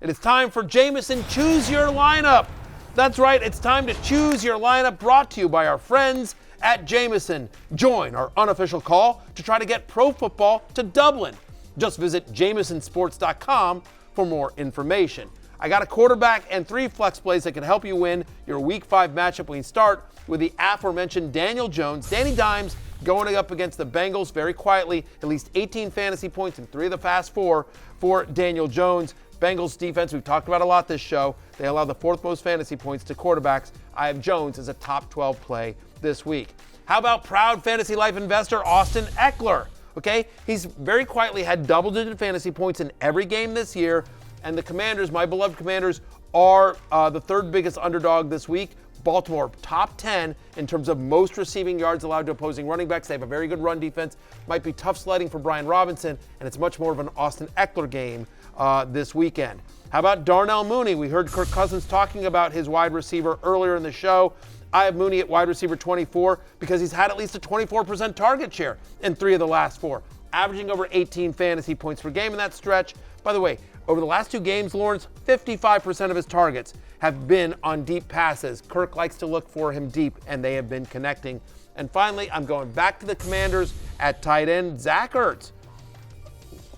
It is time for Jameson Choose Your Lineup. That's right, it's time to choose your lineup, brought to you by our friends at Jameson. Join our unofficial call to try to get pro football to Dublin. Just visit jamesonsports.com for more information. I got a quarterback and 3 flex plays that can help you win your Week 5 matchup. We start with the aforementioned Daniel Jones. Danny Dimes going up against the Bengals very quietly. At least 18 fantasy points in 3 of the past 4 for Daniel Jones. Bengals defense, we've talked about a lot this show. They allow the 4th most fantasy points to quarterbacks. I have Jones as a top 12 play this week. How about proud Fantasy Life investor Austin Ekeler? Okay, he's very quietly had double-digit fantasy points in every game this year, and the Commanders, my beloved Commanders, are the 3rd biggest underdog this week. Baltimore, top 10 in terms of most receiving yards allowed to opposing running backs. They have a very good run defense. Might be tough sledding for Brian Robinson, and it's much more of an Austin Ekeler game this weekend. How about Darnell Mooney? We heard Kirk Cousins talking about his wide receiver earlier in the show. I have Mooney at wide receiver 24 because he's had at least a 24% target share in 3 of the last 4, averaging over 18 fantasy points per game in that stretch. By the way, over the last 2 games, Lawrence, 55% of his targets have been on deep passes. Kirk likes to look for him deep, and they have been connecting. And finally, I'm going back to the Commanders at tight end. Zach Ertz,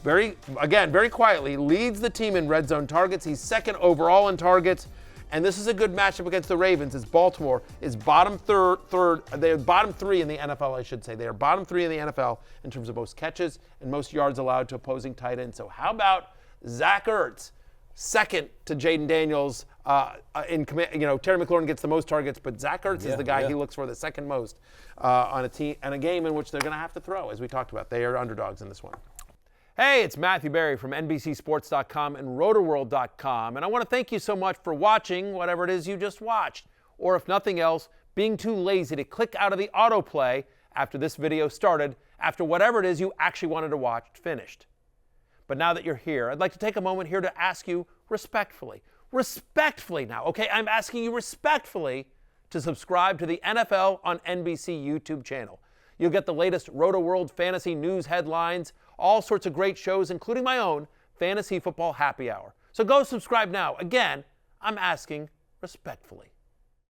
very quietly, leads the team in red zone targets. He's 2nd overall in targets. And this is a good matchup against the Ravens, as Baltimore is bottom 3 in the NFL, I should say. They are bottom 3 in the NFL in terms of most catches and most yards allowed to opposing tight ends. So how about Zach Ertz, 2nd to Jaden Daniels in command? Terry McLaurin gets the most targets, but Zach Ertz is the guy he looks for the 2nd most on a team and a game in which they're going to have to throw, as we talked about. They are underdogs in this one. Hey, it's Matthew Berry from NBCSports.com and Rotoworld.com, and I want to thank you so much for watching whatever it is you just watched, or if nothing else, being too lazy to click out of the autoplay after this video started, after whatever it is you actually wanted to watch finished. But now that you're here, I'd like to take a moment here to ask you respectfully now, okay? I'm asking you respectfully to subscribe to the NFL on NBC YouTube channel. You'll get the latest Roto-World fantasy news headlines, all sorts of great shows, including my own Fantasy Football Happy Hour. So go subscribe now. Again, I'm asking respectfully.